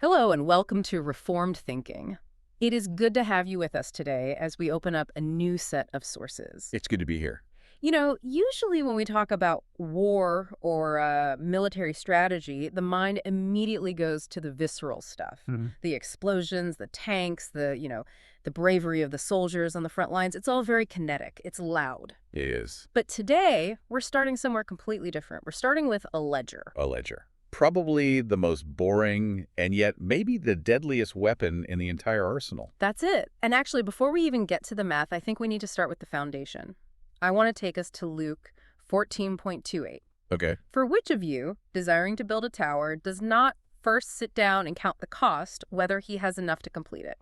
Hello and welcome to Reformed Thinking. It is good to have you with us today as we open up a new set of sources. It's good to be here. Usually when we talk about war or military strategy, the mind immediately goes to the visceral stuff. Mhm. The explosions, the tanks, the bravery of the soldiers on the front lines. It's all very kinetic. It's loud. It is But today, we're starting somewhere completely different. We're starting with a ledger. a ledger. Probably the most boring and yet maybe the deadliest weapon in the entire arsenal. That's it. And actually, before we even get to the math, I think we need to start with the foundation. I want to take us to Luke 14.28. Okay. For which of you, desiring to build a tower, does not first sit down and count the cost, whether he has enough to complete it?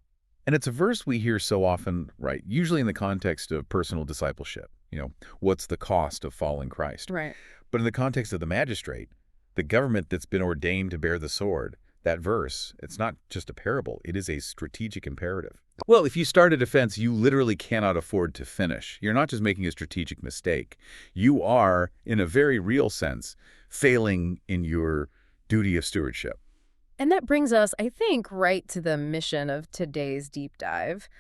And it's a verse we hear so often, right? Usually in the context of personal discipleship. What's the cost of following Christ? Right. But in the context of the magistrate, the government that's been ordained to bear the sword, that verse, it's not just a parable, it is a strategic imperative. Well, if you start a defense, you literally cannot afford to finish. You're not just making a strategic mistake. You are, in a very real sense, failing in your duty of stewardship. And that brings us, I think, right to the mission of today's deep dive.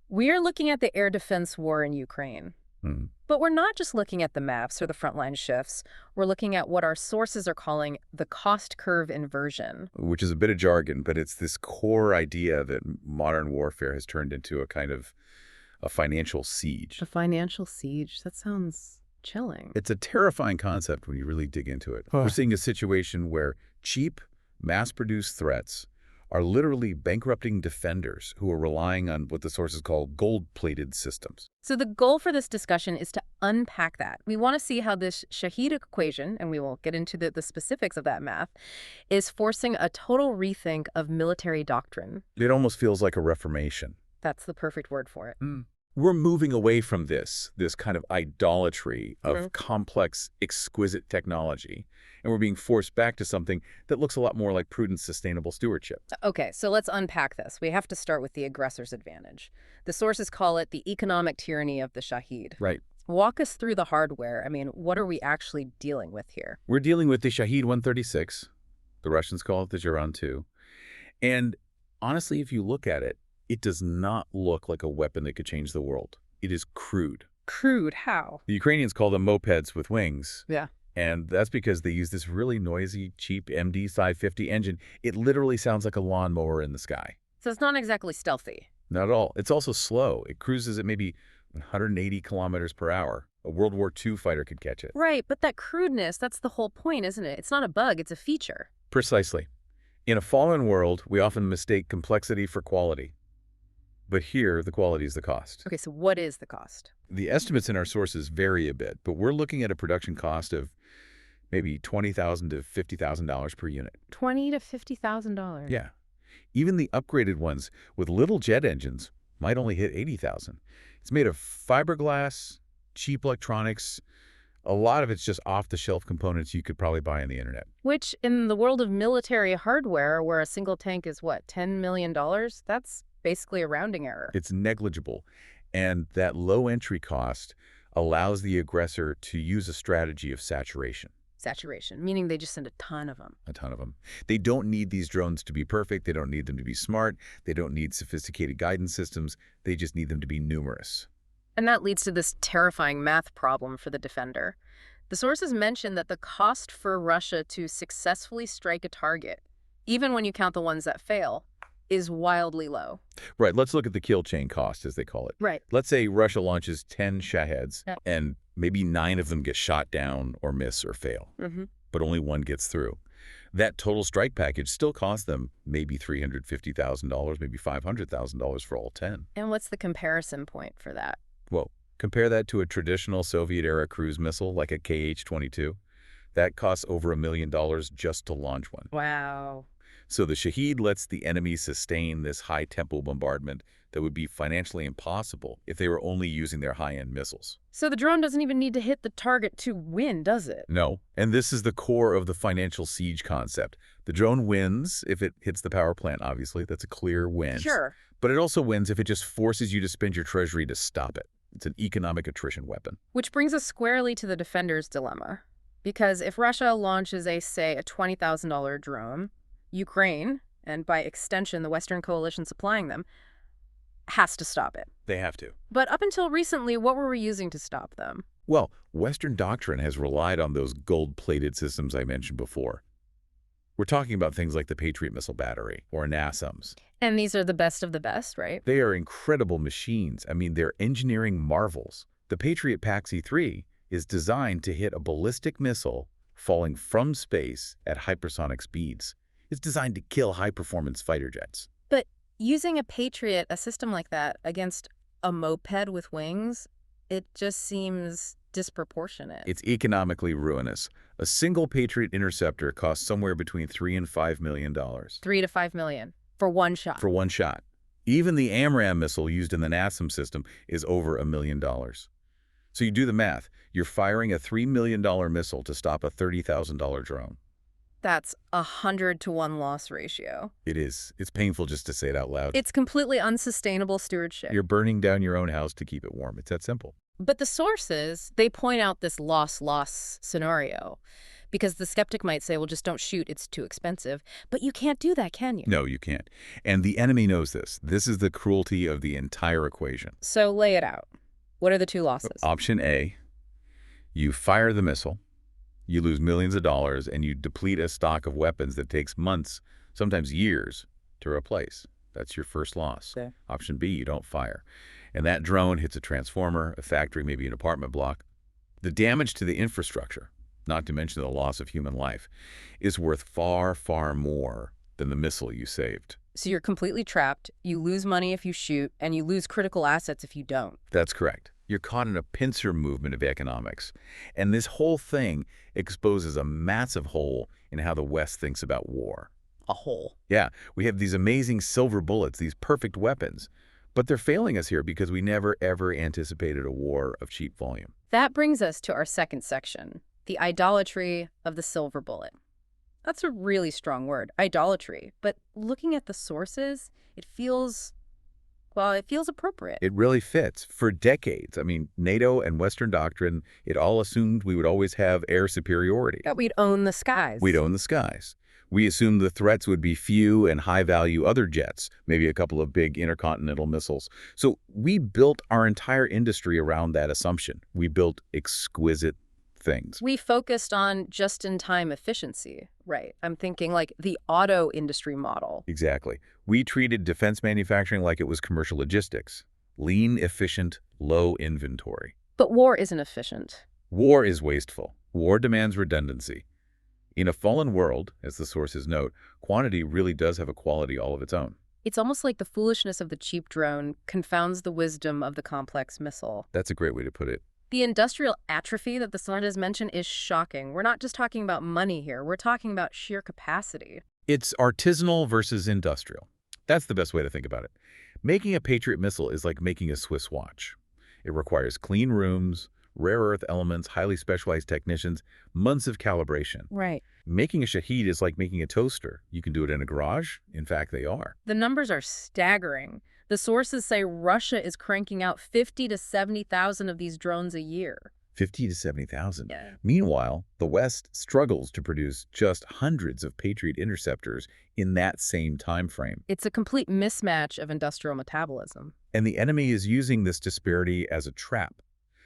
We are looking at the air defense war in Ukraine. Hmm. But we're not just looking at the maps or the frontline shifts. We're looking at what our sources are calling the cost curve inversion. Which is a bit of jargon, but it's this core idea that modern warfare has turned into a kind of a financial siege. A financial siege? That sounds chilling. It's a terrifying concept when you really dig into it. We're seeing a situation where cheap, mass-produced threats are literally bankrupting defenders who are relying on what the sources call gold-plated systems. So the goal for this discussion is to unpack that. We want to see how this Shahed equation, and we will get into the specifics of that math, is forcing a total rethink of military doctrine. It almost feels like a reformation. That's the perfect word for it. We're moving away from this kind of idolatry of complex, exquisite technology, and we're being forced back to something that looks a lot more like prudent, sustainable stewardship. Okay, so let's unpack this. We have to start with the aggressor's advantage. The sources call it the economic tyranny of the Shahed. Right. Walk us through the hardware. I mean, what are we actually dealing with here? We're dealing with the Shahed 136. The Russians call it the Geran 2. And honestly, if you look at it, it does not look like a weapon that could change the world. It is crude. Crude? How? The Ukrainians call them mopeds with wings. Yeah. And that's because they use this really noisy, cheap MD-550 engine. It literally sounds like a lawnmower in the sky. So it's not exactly stealthy. Not at all. It's also slow. It cruises at maybe 180 kilometers per hour. A World War II fighter could catch it. Right, but that crudeness, that's the whole point, isn't it? It's not a bug, it's a feature. Precisely. In a fallen world, we often mistake complexity for quality. But here, the quality is the cost. Okay, so what is the cost? The estimates in our sources vary a bit, but we're looking at a production cost of maybe $20,000 to $50,000 per unit. $20,000 to $50,000. Yeah. Even the upgraded ones with little jet engines might only hit $80,000. It's made of fiberglass, cheap electronics. A lot of it's just off-the-shelf components you could probably buy on the internet. Which, in the world of military hardware, where a single tank is, what, $10 million? That's basically a rounding error. It's negligible. And that low entry cost allows the aggressor to use a strategy of saturation. Saturation, meaning they just send a ton of them. A ton of them. They don't need these drones to be perfect. They don't need them to be smart. They don't need sophisticated guidance systems. They just need them to be numerous. And that leads to this terrifying math problem for the defender. The sources mention that the cost for Russia to successfully strike a target, even when you count the ones that fail, is wildly low. Right. Let's look at the kill chain cost, as they call it. Right. Let's say Russia launches 10 Shaheds, Yep. and maybe 9 of them get shot down or miss or fail, but only 1 gets through. That total strike package still costs them maybe $350,000, maybe $500,000 for all 10. And what's the comparison point for that? Well, compare that to a traditional Soviet-era cruise missile like a Kh-22. That costs over $1 million just to launch one. Wow. So the Shahed lets the enemy sustain this high-tempo bombardment that would be financially impossible if they were only using their high-end missiles. So the drone doesn't even need to hit the target to win, does it? No, and this is the core of the financial siege concept. The drone wins if it hits the power plant, obviously. That's a clear win. Sure. But it also wins if it just forces you to spend your treasury to stop it. It's an economic attrition weapon. Which brings us squarely to the defender's dilemma. Because if Russia launches say, a $20,000 drone, Ukraine and by extension, the Western coalition supplying them, has to stop it. They have to. But up until recently, what were we using to stop them? Well, Western doctrine has relied on those gold-plated systems I mentioned before. We're talking about things like the Patriot missile battery or NASAMS. And these are the best of the best, right? They are incredible machines. I mean, they're engineering marvels. The Patriot PAC-3 is designed to hit a ballistic missile falling from space at hypersonic speeds. It's designed to kill high-performance fighter jets. But using a Patriot, a system like that, against a moped with wings, it just seems disproportionate. It's economically ruinous. A single Patriot Interceptor costs somewhere between $3 and $5 million. $3 to $5 million for one shot. For one shot. Even the AMRAAM missile used in the NASAMS system is over $1 million. So you do the math. You're firing a $3 million missile to stop a $30,000 drone. That's 100 to 1 loss ratio. It is. It's painful just to say it out loud. It's completely unsustainable stewardship. You're burning down your own house to keep it warm. It's that simple. But the sources, they point out this loss-loss scenario. Because the skeptic might say, well, just don't shoot, it's too expensive. But you can't do that, can you? No, you can't. And the enemy knows this. This is the cruelty of the entire equation. So lay it out. What are the two losses? Option A, you fire the missile, you lose millions of dollars, and you deplete a stock of weapons that takes months, sometimes years, to replace. That's your first loss. Okay. Option B, you don't fire. And that drone hits a transformer, a factory, maybe an apartment block. The damage to the infrastructure, not to mention the loss of human life, is worth far, far more than the missile you saved. So you're completely trapped, you lose money if you shoot, and you lose critical assets if you don't. That's correct. You're caught in a pincer movement of economics. And this whole thing exposes a massive hole in how the West thinks about war. A hole. Yeah, we have these amazing silver bullets, these perfect weapons. But they're failing us here because we never, ever anticipated a war of cheap volume. That brings us to our second section, the idolatry of the silver bullet. That's a really strong word, idolatry. But looking at the sources, it feels appropriate. It really fits. For decades, I mean, NATO and Western doctrine, it all assumed we would always have air superiority. That we'd own the skies. We'd own the skies. We assumed the threats would be few and high-value other jets, maybe a couple of big intercontinental missiles. So we built our entire industry around that assumption. We built exquisite things. We focused on just-in-time efficiency, right? I'm thinking like the auto industry model. Exactly. We treated defense manufacturing like it was commercial logistics. Lean, efficient, low inventory. But war isn't efficient. War is wasteful. War demands redundancy. In a fallen world, as the sources note, quantity really does have a quality all of its own. It's almost like the foolishness of the cheap drone confounds the wisdom of the complex missile. That's a great way to put it. The industrial atrophy that the sources mention is shocking. We're not just talking about money here. We're talking about sheer capacity. It's artisanal versus industrial. That's the best way to think about it. Making a Patriot missile is like making a Swiss watch. It requires clean rooms, rare earth elements, highly specialized technicians, months of calibration. Right. Making a Shahed is like making a toaster. You can do it in a garage. In fact, they are. The numbers are staggering. The sources say Russia is cranking out 50 to 70,000 of these drones a year. 50 to 70,000. Yeah. Meanwhile, the West struggles to produce just hundreds of Patriot interceptors in that same time frame. It's a complete mismatch of industrial metabolism. And the enemy is using this disparity as a trap.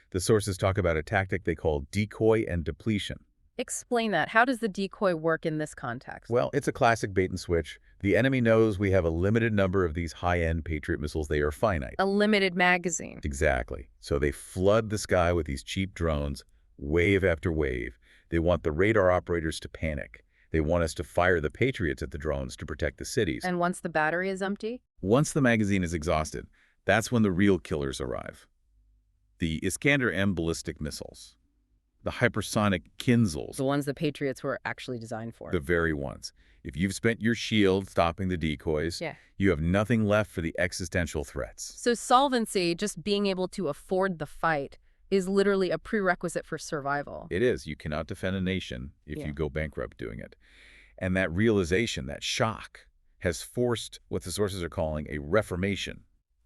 The sources talk about a tactic they call decoy and depletion. Explain that. How does the decoy work in this context? Well, it's a classic bait and switch. The enemy knows we have a limited number of these high-end Patriot missiles. They are finite. A limited magazine. Exactly. So they flood the sky with these cheap drones, wave after wave. They want the radar operators to panic. They want us to fire the Patriots at the drones to protect the cities. And once the battery is empty? Once the magazine is exhausted, that's when the real killers arrive. The Iskander-M ballistic missiles. The hypersonic Kinzels. The ones the Patriots were actually designed for. The very ones. If you've spent your shield stopping the decoys, you have nothing left for the existential threats. So solvency, just being able to afford the fight, is literally a prerequisite for survival. It is. You cannot defend a nation if you go bankrupt doing it. And that realization, that shock, has forced what the sources are calling a reformation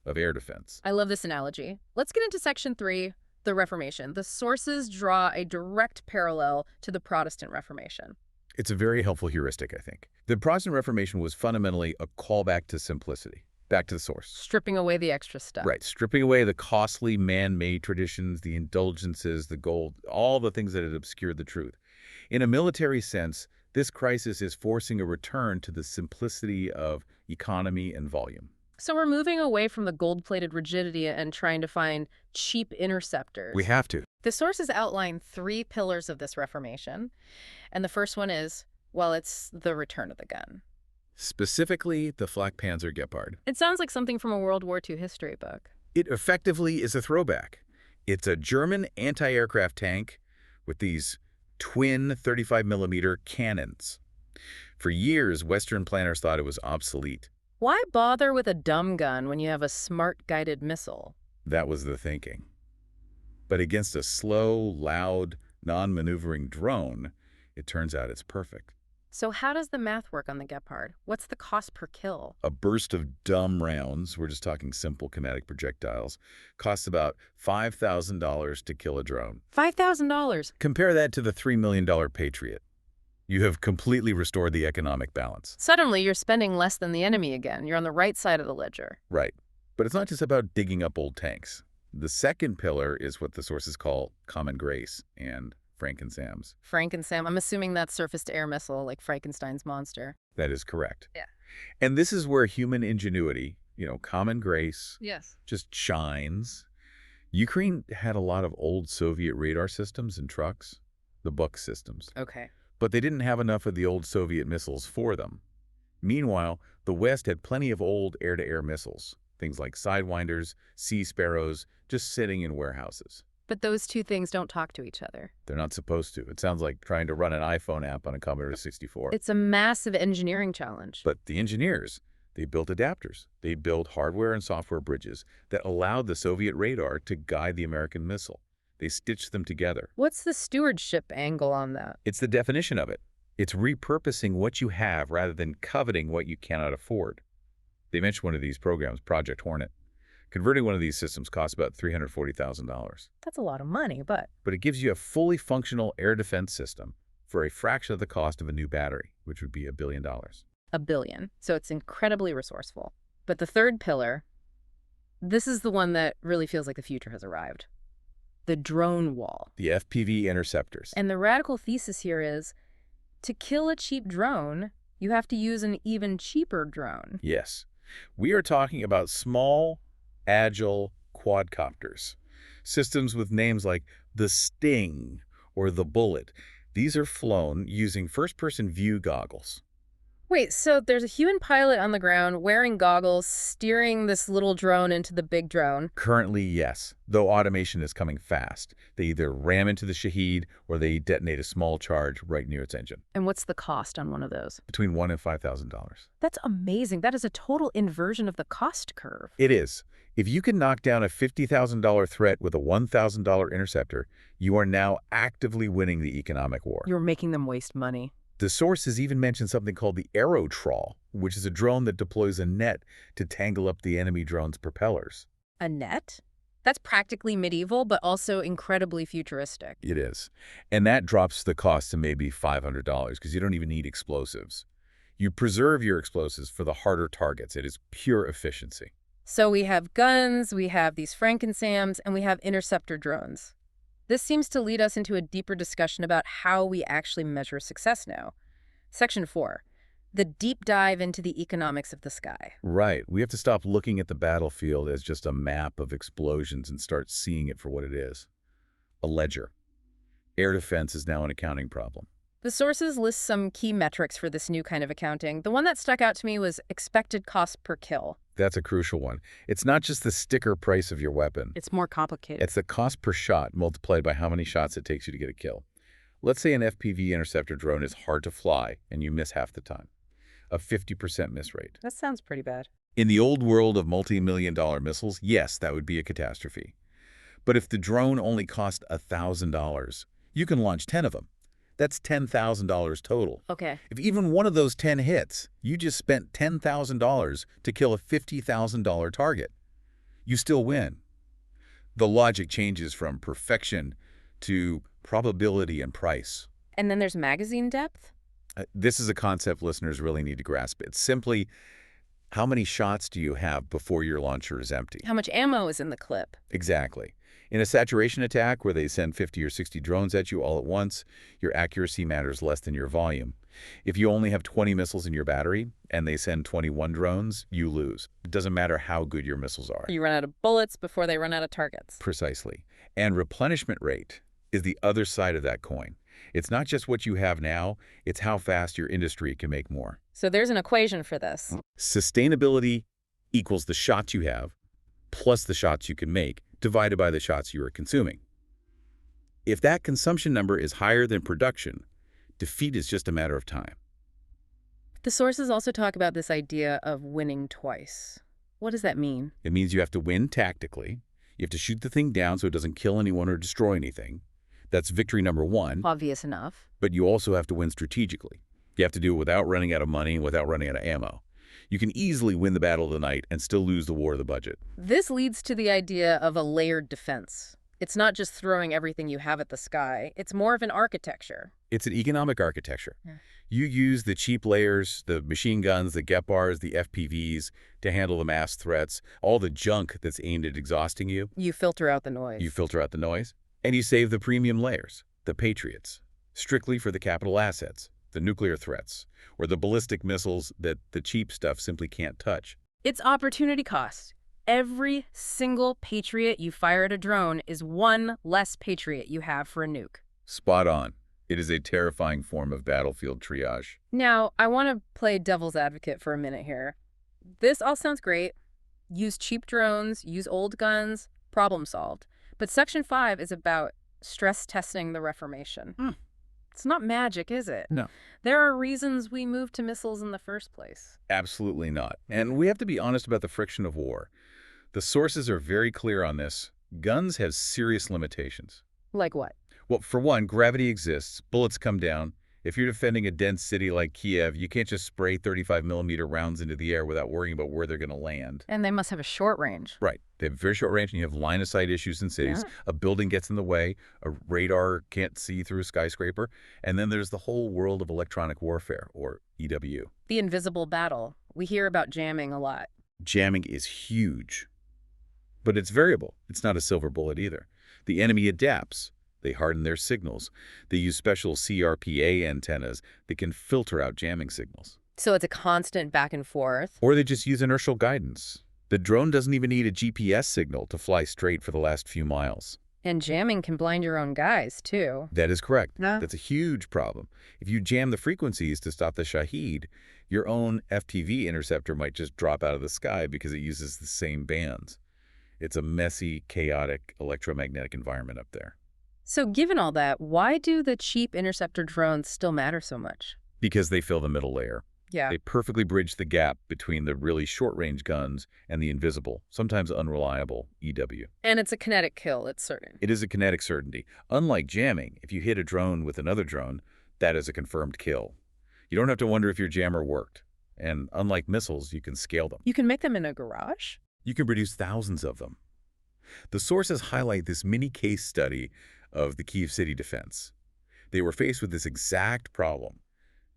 of air defense. I love this analogy. Let's get into Section 3, the Reformation. The sources draw a direct parallel to the Protestant Reformation. It's a very helpful heuristic, I think. The Protestant Reformation was fundamentally a callback to simplicity, back to the source. Stripping away the extra stuff. Right, stripping away the costly man-made traditions, the indulgences, the gold, all the things that had obscured the truth. In a military sense, this crisis is forcing a return to the simplicity of economy and volume. So we're moving away from the gold-plated rigidity and trying to find cheap interceptors. We have to. The sources outline 3 pillars of this reformation, and the first one is, well, it's the return of the gun. Specifically, the Flak Panzer Gepard. It sounds like something from a World War II history book. It effectively is a throwback. It's a German anti-aircraft tank with these twin 35mm cannons. For years, Western planners thought it was obsolete. Why bother with a dumb gun when you have a smart guided missile? That was the thinking. But against a slow, loud, non-maneuvering drone, it turns out it's perfect. So how does the math work on the Gepard? What's the cost per kill? A burst of dumb rounds, we're just talking simple kinetic projectiles, costs about $5,000 to kill a drone. $5,000. Compare that to the $3 million Patriot. You have completely restored the economic balance. Suddenly, you're spending less than the enemy again. You're on the right side of the ledger. Right. But it's not just about digging up old tanks. The second pillar is what the sources call common grace and Franken-SAMS. Franken-SAM, I'm assuming that's surface-to-air missile, like Frankenstein's monster. That is correct. Yeah. And this is where human ingenuity, common grace, Yes. just shines. Ukraine had a lot of old Soviet radar systems and trucks, the Buk systems. Okay. But they didn't have enough of the old Soviet missiles for them. Meanwhile, the West had plenty of old air-to-air missiles, things like Sidewinders, Sea Sparrows, just sitting in warehouses. But those two things don't talk to each other. They're not supposed to. It sounds like trying to run an iPhone app on a Commodore 64. It's a massive engineering challenge. But the engineers, they built adapters. They built hardware and software bridges that allowed the Soviet radar to guide the American missile. They stitched them together. What's the stewardship angle on that? It's the definition of it. It's repurposing what you have rather than coveting what you cannot afford. They mentioned one of these programs, Project Hornet. Converting one of these systems costs about $340,000. That's a lot of money, but it gives you a fully functional air defense system for a fraction of the cost of a new battery, which would be $1 billion. $1 billion. So it's incredibly resourceful. But the third pillar, this is the one that really feels like the future has arrived. The drone wall. The FPV interceptors. And the radical thesis here is, to kill a cheap drone, you have to use an even cheaper drone. Yes. We are talking about small, agile quadcopters. Systems with names like the Sting or the Bullet. These are flown using first-person view goggles. Wait, so there's a human pilot on the ground wearing goggles, steering this little drone into the big drone. Currently, yes, though automation is coming fast. They either ram into the Shahed or they detonate a small charge right near its engine. And what's the cost on one of those? Between $1,000 and $5,000. That's amazing. That is a total inversion of the cost curve. It is. If you can knock down a $50,000 threat with a $1,000 interceptor, you are now actively winning the economic war. You're making them waste money. The sources even mention something called the Aerotrawl, which is a drone that deploys a net to tangle up the enemy drone's propellers. A net? That's practically medieval, but also incredibly futuristic. It is. And that drops the cost to maybe $500 because you don't even need explosives. You preserve your explosives for the harder targets. It is pure efficiency. So we have guns, we have these Franken-SAMs, and we have interceptor drones. This seems to lead us into a deeper discussion about how we actually measure success now. Section 4, the deep dive into the economics of the sky. Right. We have to stop looking at the battlefield as just a map of explosions and start seeing it for what it is. A ledger. Air defense is now an accounting problem. The sources list some key metrics for this new kind of accounting. The one that stuck out to me was expected cost per kill. That's a crucial one. It's not just the sticker price of your weapon. It's more complicated. It's the cost per shot multiplied by how many shots it takes you to get a kill. Let's say an FPV interceptor drone is hard to fly and you miss half the time. A 50% miss rate. That sounds pretty bad. In the old world of multi-million-dollar missiles, yes, that would be a catastrophe. But if the drone only cost $1,000, you can launch 10 of them. That's $10,000 total. Okay. If even one of those 10 hits, you just spent $10,000 to kill a $50,000 target. You still win. The logic changes from perfection to probability and price. And then there's magazine depth? This is a concept listeners really need to grasp. It's simply how many shots do you have before your launcher is empty? How much ammo is in the clip? Exactly. In a saturation attack where they send 50 or 60 drones at you all at once, your accuracy matters less than your volume. If you only have 20 missiles in your battery and they send 21 drones, you lose. It doesn't matter how good your missiles are. You run out of bullets before they run out of targets. Precisely. And replenishment rate is the other side of that coin. It's not just what you have now, it's how fast your industry can make more. So there's an equation for this. Sustainability equals the shots you have plus the shots you can make divided by the shots you are consuming. If that consumption number is higher than production, defeat is just a matter of time. The sources also talk about this idea of winning twice. What does that mean? It means you have to win tactically. You have to shoot the thing down so it doesn't kill anyone or destroy anything. That's victory number one. Obvious enough. But you also have to win strategically. You have to do it without running out of money and without running out of ammo. You can easily win the battle of the night and still lose the war of the budget. This leads to the idea of a layered defense. It's not just throwing everything you have at the sky. It's more of an architecture. It's an economic architecture. You use the cheap layers, the machine guns, the Gephards, the FPVs to handle the mass threats, all the junk that's aimed at exhausting you. You filter out the noise. You filter out the noise. And you save the premium layers, the Patriots, strictly for the capital assets, the nuclear threats, or the ballistic missiles that the cheap stuff simply can't touch. It's opportunity cost. Every single Patriot you fire at a drone is one less Patriot you have for a nuke. Spot on. It is a terrifying form of battlefield triage. Now, I want to play devil's advocate for a minute here. This all sounds great. Use cheap drones, use old guns, problem solved. But Section 5 is about stress testing the Reformation. It's not magic, is it? No. There are reasons we moved to missiles in the first place. Absolutely not. And we have to be honest about the friction of war. The sources are very clear on this. Guns have serious limitations. Like what? Well, for one, gravity exists. Bullets come down. If you're defending a dense city like Kiev, you can't just spray 35-millimeter rounds into the air without worrying about where they're going to land. And they must have a short range. Right. They have very short range, and you have line-of-sight issues in cities. Yeah. A building gets in the way. A radar can't see through a skyscraper. And then there's the whole world of electronic warfare, or EW. The invisible battle. We hear about jamming a lot. Jamming is huge. But it's variable. It's not a silver bullet either. The enemy adapts. They harden their signals. They use special CRPA antennas that can filter out jamming signals. So it's a constant back and forth. Or they just use inertial guidance. The drone doesn't even need a GPS signal to fly straight for the last few miles. And jamming can blind your own guys, too. That is correct. Yeah. That's a huge problem. If you jam the frequencies to stop the Shahed, your own FPV interceptor might just drop out of the sky because it uses the same bands. It's a messy, chaotic electromagnetic environment up there. So given all that, why do the cheap interceptor drones still matter so much? Because they fill the middle layer. Yeah. They perfectly bridge the gap between the really short-range guns and the invisible, sometimes unreliable, EW. And it's a kinetic kill, it's certain. It is a kinetic certainty. Unlike jamming, if you hit a drone with another drone, that is a confirmed kill. You don't have to wonder if your jammer worked. And unlike missiles, you can scale them. You can make them in a garage? You can produce thousands of them. The sources highlight this mini case study of the Kyiv city defense. They were faced with this exact problem: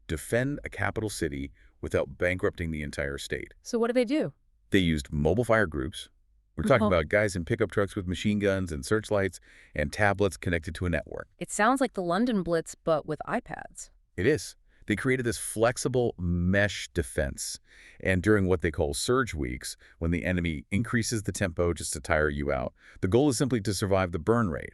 defend a capital city without bankrupting the entire state. So what do they do? They used mobile fire groups. We're talking about guys in pickup trucks with machine guns and searchlights and tablets connected to a network. It sounds like the London Blitz, but with iPads. It is. They created this flexible mesh defense. And during what they call surge weeks, when the enemy increases the tempo just to tire you out, the goal is simply to survive the burn rate.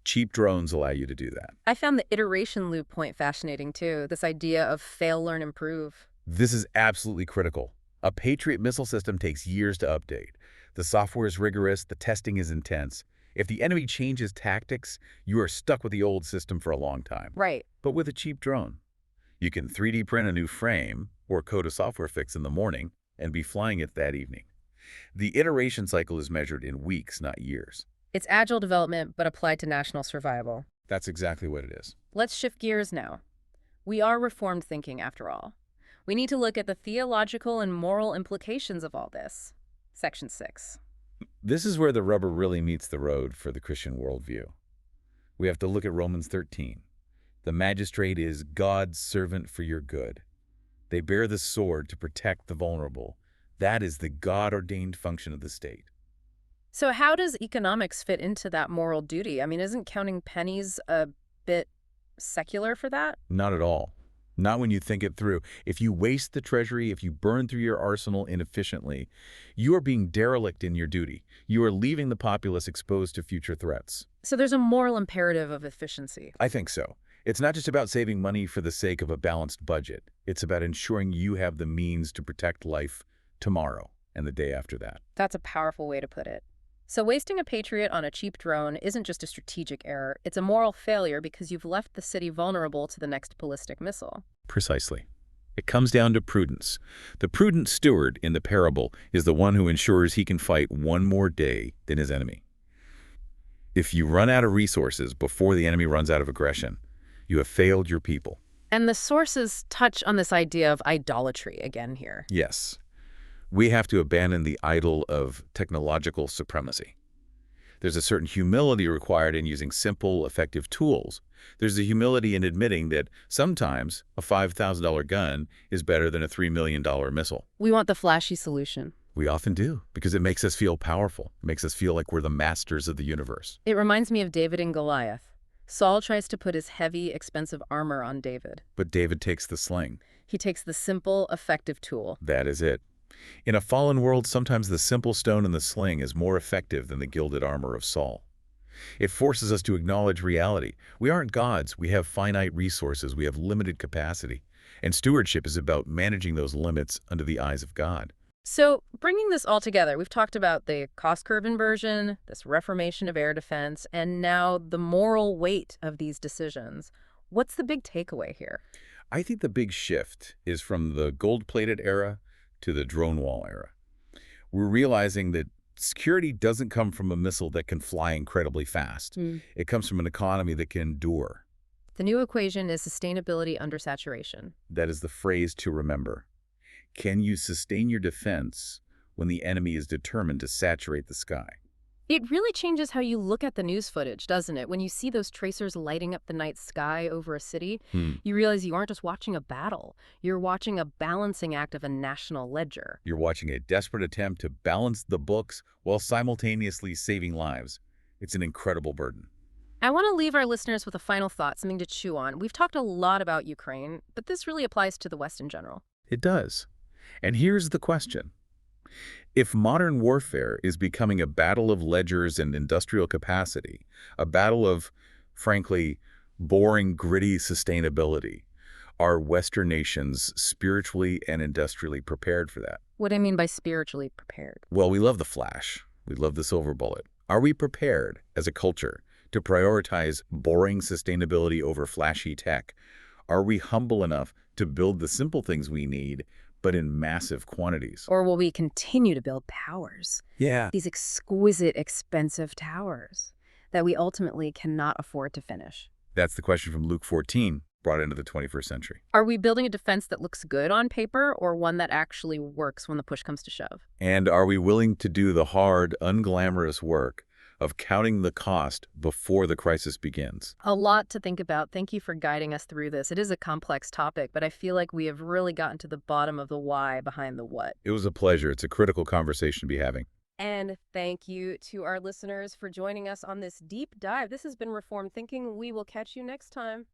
Cheap drones allow you to do that. I found the iteration loop point fascinating, too. This idea of fail, learn, improve. This is absolutely critical. A Patriot missile system takes years to update. The software is rigorous, the testing is intense. If the enemy changes tactics, you are stuck with the old system for a long time. Right. But with a cheap drone, you can 3D print a new frame or code a software fix in the morning and be flying it that evening. The iteration cycle is measured in weeks, not years. It's agile development, but applied to national survival. That's exactly what it is. Let's shift gears now. We are reformed thinking, after all. We need to look at the theological and moral implications of all this. Section 6. This is where the rubber really meets the road for the Christian worldview. We have to look at Romans 13. The magistrate is God's servant for your good. They bear the sword to protect the vulnerable. That is the God-ordained function of the state. So how does economics fit into that moral duty? I mean, isn't counting pennies a bit secular for that? Not at all. Not when you think it through. If you waste the treasury, if you burn through your arsenal inefficiently, you are being derelict in your duty. You are leaving the populace exposed to future threats. So there's a moral imperative of efficiency. I think so. It's not just about saving money for the sake of a balanced budget. It's about ensuring you have the means to protect life tomorrow and the day after that. That's a powerful way to put it. So wasting a Patriot on a cheap drone isn't just a strategic error, it's a moral failure because you've left the city vulnerable to the next ballistic missile. Precisely. It comes down to prudence. The prudent steward in the parable is the one who ensures he can fight one more day than his enemy. If you run out of resources before the enemy runs out of aggression, you have failed your people. And the sources touch on this idea of idolatry again here. Yes. We have to abandon the idol of technological supremacy. There's a certain humility required in using simple, effective tools. There's the humility in admitting that sometimes a $5,000 gun is better than a $3 million missile. We want the flashy solution. We often do, because it makes us feel powerful. It makes us feel like we're the masters of the universe. It reminds me of David and Goliath. Saul tries to put his heavy, expensive armor on David. But David takes the sling. He takes the simple, effective tool. That is it. In a fallen world, sometimes the simple stone in the sling is more effective than the gilded armor of Saul. It forces us to acknowledge reality. We aren't gods. We have finite resources. We have limited capacity. And stewardship is about managing those limits under the eyes of God. So, bringing this all together, we've talked about the cost curve inversion, this reformation of air defense, and now the moral weight of these decisions. What's the big takeaway here? I think the big shift is from the gold-plated era to the drone wall era. We're realizing that security doesn't come from a missile that can fly incredibly fast. It comes from an economy that can endure. The new equation is sustainability under saturation. That is the phrase to remember. Can you sustain your defense when the enemy is determined to saturate the sky? It really changes how you look at the news footage, doesn't it? When you see those tracers lighting up the night sky over a city, you realize you aren't just watching a battle. You're watching a balancing act of a national ledger. You're watching a desperate attempt to balance the books while simultaneously saving lives. It's an incredible burden. I want to leave our listeners with a final thought, something to chew on. We've talked a lot about Ukraine, but this really applies to the West in general. It does. And here's the question. If modern warfare is becoming a battle of ledgers and industrial capacity, a battle of, frankly, boring, gritty sustainability, are Western nations spiritually and industrially prepared for that? What do I mean by spiritually prepared? Well, we love the flash. We love the silver bullet. Are we prepared as a culture to prioritize boring sustainability over flashy tech? Are we humble enough to build the simple things we need, but in massive quantities? Or will we continue to build towers? Yeah. These exquisite, expensive towers that we ultimately cannot afford to finish. That's the question from Luke 14, brought into the 21st century. Are we building a defense that looks good on paper or one that actually works when the push comes to shove? And are we willing to do the hard, unglamorous work of counting the cost before the crisis begins? A lot to think about. Thank you for guiding us through this. It is a complex topic, but I feel like we have really gotten to the bottom of the why behind the what. It was a pleasure. It's a critical conversation to be having. And thank you to our listeners for joining us on this deep dive. This has been Reformed Thinking. We will catch you next time.